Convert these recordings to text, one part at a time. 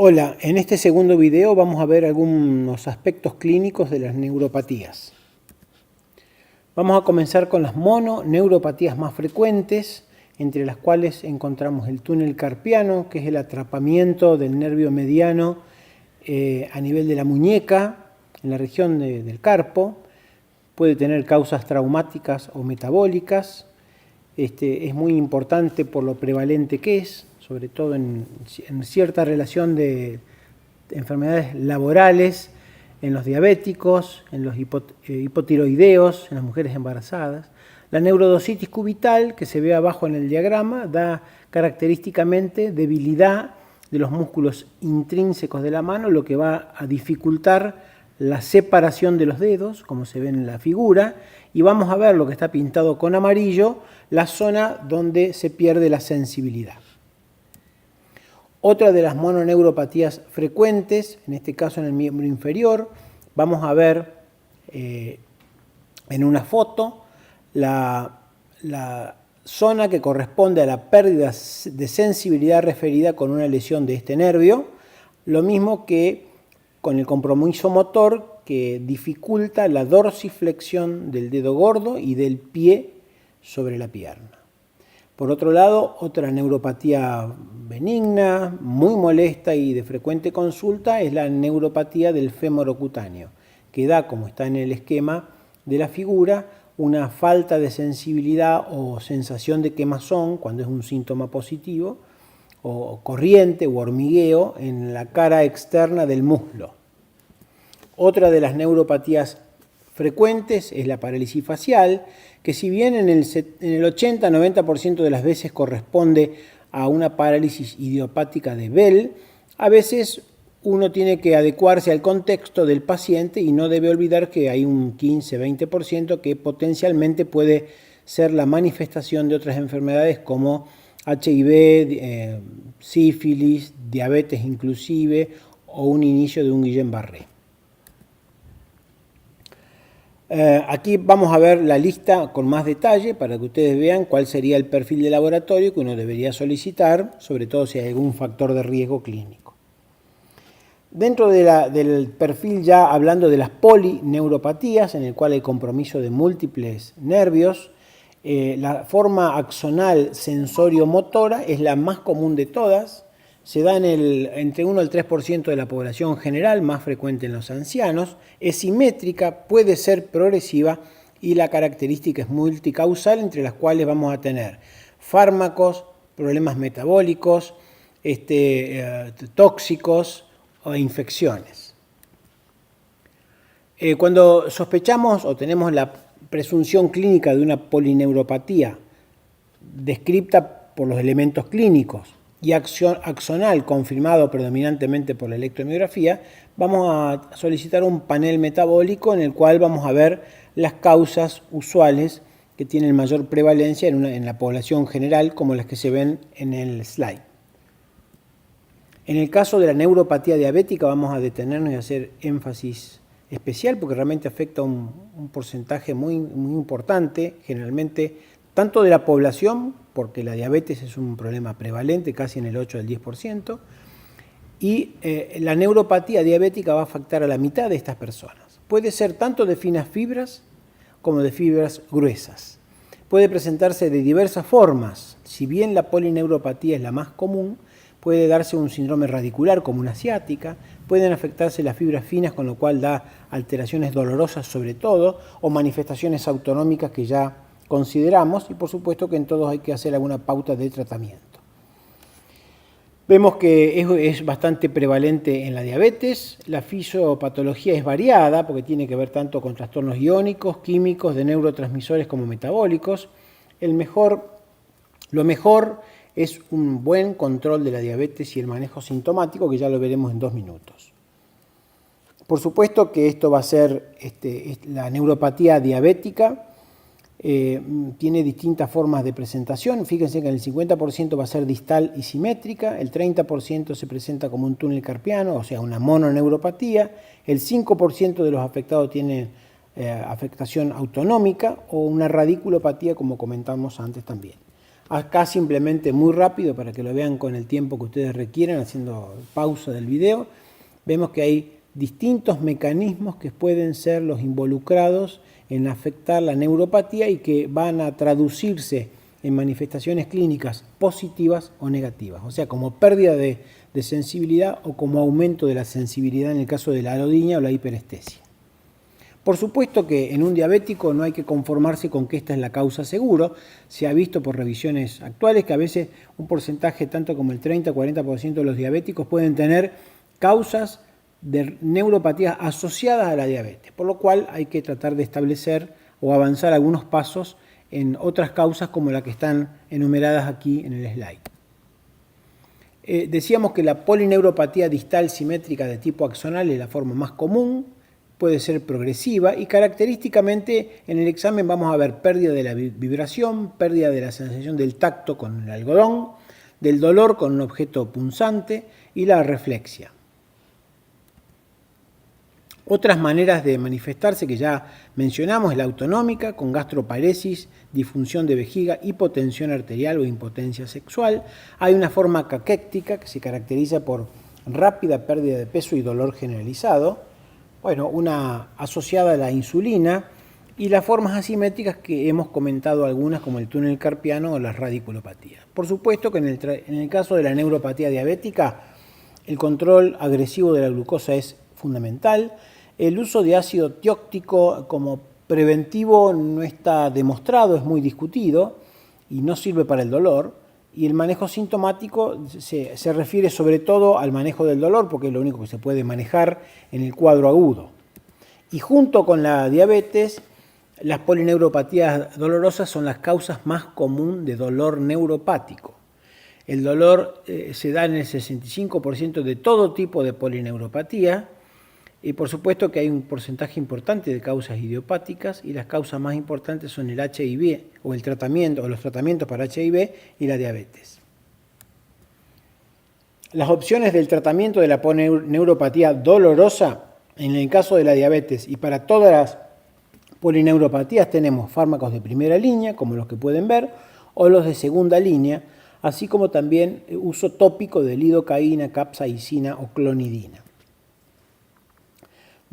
Hola, en este segundo video vamos a ver algunos aspectos clínicos de las neuropatías. Vamos a comenzar con las mononeuropatías más frecuentes, entre las cuales encontramos el túnel carpiano, que es el atrapamiento del nervio mediano a nivel de la muñeca, en la región del carpo. Puede tener causas traumáticas o metabólicas. Es muy importante por lo prevalente que es, sobre todo en cierta relación de enfermedades laborales, en los diabéticos, en los hipotiroideos, en las mujeres embarazadas. La neurodositis cubital, que se ve abajo en el diagrama, da característicamente debilidad de los músculos intrínsecos de la mano, lo que va a dificultar la separación de los dedos, como se ve en la figura, y vamos a ver lo que está pintado con amarillo, la zona donde se pierde la sensibilidad. Otra de las mononeuropatías frecuentes, en este caso en el miembro inferior, vamos a ver en una foto la zona que corresponde a la pérdida de sensibilidad referida con una lesión de este nervio, lo mismo que con el compromiso motor que dificulta la dorsiflexión del dedo gordo y del pie sobre la pierna. Por otro lado, otra neuropatía benigna, muy molesta y de frecuente consulta es la neuropatía del fémoro cutáneo, que da, como está en el esquema de la figura, una falta de sensibilidad o sensación de quemazón cuando es un síntoma positivo, o corriente o hormigueo en la cara externa del muslo. Otra de las neuropatías frecuentes es la parálisis facial, que si bien en el 80-90% de las veces corresponde a una parálisis idiopática de Bell, a veces uno tiene que adecuarse al contexto del paciente y no debe olvidar que hay un 15-20% que potencialmente puede ser la manifestación de otras enfermedades como HIV, sífilis, diabetes inclusive, o un inicio de un Guillain-Barré. Aquí vamos a ver la lista con más detalle para que ustedes vean cuál sería el perfil de laboratorio que uno debería solicitar, sobre todo si hay algún factor de riesgo clínico. Dentro del perfil, ya hablando de las polineuropatías, en el cual hay compromiso de múltiples nervios, la forma axonal sensorio-motora es la más común de todas. Se da entre 1 al 3% de la población general, más frecuente en los ancianos, es simétrica, puede ser progresiva y la característica es multicausal, entre las cuales vamos a tener fármacos, problemas metabólicos, tóxicos o infecciones. Cuando sospechamos o tenemos la presunción clínica de una polineuropatía descripta por los elementos clínicos, y axonal confirmado predominantemente por la electromiografía, vamos a solicitar un panel metabólico en el cual vamos a ver las causas usuales que tienen mayor prevalencia en la población general, como las que se ven en el slide. En el caso de la neuropatía diabética vamos a detenernos y hacer énfasis especial porque realmente afecta un porcentaje muy importante, generalmente tanto de la población, porque la diabetes es un problema prevalente, casi en el 8 al 10%, y la neuropatía diabética va a afectar a la mitad de estas personas. Puede ser tanto de finas fibras como de fibras gruesas. Puede presentarse de diversas formas. Si bien la polineuropatía es la más común, puede darse un síndrome radicular como una ciática, pueden afectarse las fibras finas, con lo cual da alteraciones dolorosas sobre todo, o manifestaciones autonómicas que ya consideramos, y por supuesto que en todos hay que hacer alguna pauta de tratamiento. Vemos que es bastante prevalente en la diabetes. La fisiopatología es variada porque tiene que ver tanto con trastornos iónicos, químicos, de neurotransmisores como metabólicos. Lo mejor es un buen control de la diabetes y el manejo sintomático, que ya lo veremos en 2 minutos. Por supuesto que esto va a ser la neuropatía diabética. Tiene distintas formas de presentación. Fíjense que en el 50% va a ser distal y simétrica, el 30% se presenta como un túnel carpiano, o sea, una mononeuropatía, el 5% de los afectados tienen afectación autonómica o una radiculopatía, como comentamos antes también. Acá simplemente muy rápido para que lo vean con el tiempo que ustedes requieran, haciendo pausa del video, vemos que hay distintos mecanismos que pueden ser los involucrados en afectar la neuropatía y que van a traducirse en manifestaciones clínicas positivas o negativas, o sea, como pérdida de sensibilidad o como aumento de la sensibilidad en el caso de la alodinia o la hiperestesia. Por supuesto que en un diabético no hay que conformarse con que esta es la causa seguro. Se ha visto por revisiones actuales que a veces un porcentaje tanto como el 30-40% de los diabéticos pueden tener causas de neuropatía asociadas a la diabetes, por lo cual hay que tratar de establecer o avanzar algunos pasos en otras causas como las que están enumeradas aquí en el slide. Decíamos que la polineuropatía distal simétrica de tipo axonal es la forma más común, puede ser progresiva y característicamente en el examen vamos a ver pérdida de la vibración, pérdida de la sensación del tacto con el algodón, del dolor con un objeto punzante y la reflexia. Otras maneras de manifestarse que ya mencionamos es la autonómica, con gastroparesis, disfunción de vejiga, hipotensión arterial o impotencia sexual. Hay una forma caquéctica que se caracteriza por rápida pérdida de peso y dolor generalizado. Bueno, una asociada a la insulina y las formas asimétricas que hemos comentado algunas como el túnel carpiano o las radiculopatías. Por supuesto que en el caso de la neuropatía diabética el control agresivo de la glucosa es fundamental. El uso de ácido tióctico como preventivo no está demostrado, es muy discutido y no sirve para el dolor. Y el manejo sintomático se refiere sobre todo al manejo del dolor porque es lo único que se puede manejar en el cuadro agudo. Y junto con la diabetes, las polineuropatías dolorosas son las causas más comunes de dolor neuropático. El dolor se da en el 65% de todo tipo de polineuropatía. Y por supuesto que hay un porcentaje importante de causas idiopáticas y las causas más importantes son el HIV o el tratamiento o los tratamientos para HIV y la diabetes. Las opciones del tratamiento de la polineuropatía dolorosa en el caso de la diabetes y para todas las polineuropatías tenemos fármacos de primera línea, como los que pueden ver, o los de segunda línea, así como también uso tópico de lidocaína, capsaicina o clonidina.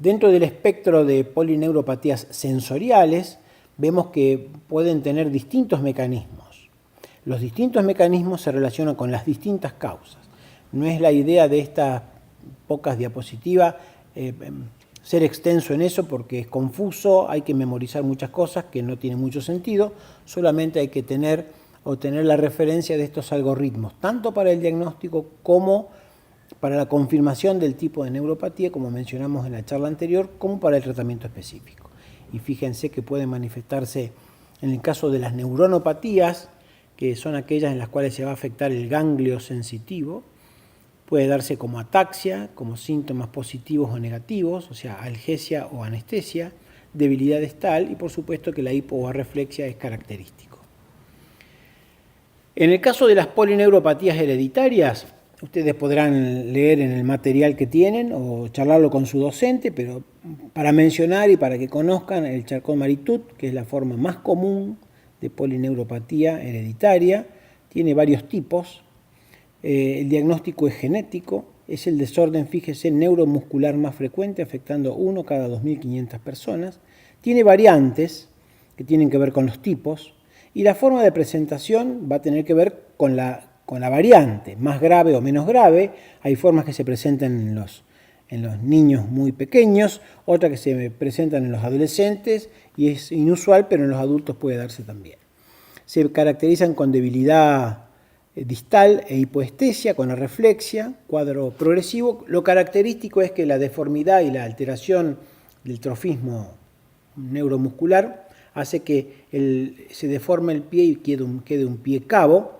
Dentro del espectro de polineuropatías sensoriales, vemos que pueden tener distintos mecanismos. Los distintos mecanismos se relacionan con las distintas causas. No es la idea de estas pocas diapositivas ser extenso en eso porque es confuso, hay que memorizar muchas cosas que no tienen mucho sentido, solamente hay que obtener la referencia de estos algoritmos, tanto para el diagnóstico como para la confirmación del tipo de neuropatía, como mencionamos en la charla anterior, como para el tratamiento específico. Y fíjense que pueden manifestarse en el caso de las neuronopatías, que son aquellas en las cuales se va a afectar el ganglio sensitivo, puede darse como ataxia, como síntomas positivos o negativos, o sea, algesia o anestesia, debilidad distal y por supuesto que la hipo o arreflexia es característico. En el caso de las polineuropatías hereditarias, ustedes podrán leer en el material que tienen o charlarlo con su docente, pero para mencionar y para que conozcan el Charcot-Marie-Tooth, que es la forma más común de polineuropatía hereditaria, tiene varios tipos. El diagnóstico es genético, es el desorden, fíjese, neuromuscular más frecuente, afectando 1 cada 2.500 personas. Tiene variantes que tienen que ver con los tipos y la forma de presentación va a tener que ver con la variante, más grave o menos grave. Hay formas que se presentan en los niños muy pequeños, otras que se presentan en los adolescentes y es inusual, pero en los adultos puede darse también. Se caracterizan con debilidad distal e hipoestesia, con arreflexia, cuadro progresivo. Lo característico es que la deformidad y la alteración del trofismo neuromuscular hace que se deforme el pie y quede un pie cabo.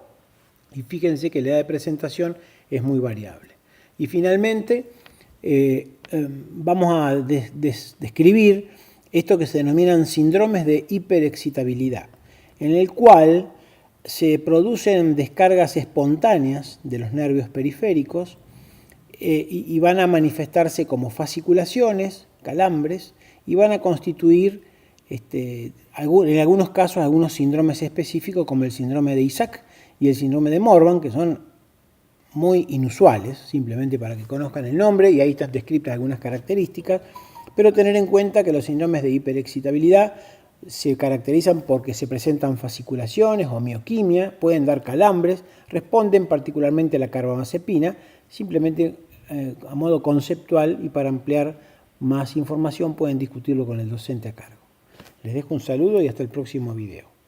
Y fíjense que la edad de presentación es muy variable. Y finalmente vamos a describir esto que se denominan síndromes de hiperexcitabilidad, en el cual se producen descargas espontáneas de los nervios periféricos y van a manifestarse como fasciculaciones, calambres, y van a constituir en algunos casos algunos síndromes específicos como el síndrome de Isaac, y el síndrome de Morvan, que son muy inusuales, simplemente para que conozcan el nombre, y ahí están descritas algunas características, pero tener en cuenta que los síndromes de hiperexcitabilidad se caracterizan porque se presentan fasciculaciones o mioquimia, pueden dar calambres, responden particularmente a la carbamazepina, simplemente a modo conceptual, y para ampliar más información pueden discutirlo con el docente a cargo. Les dejo un saludo y hasta el próximo video.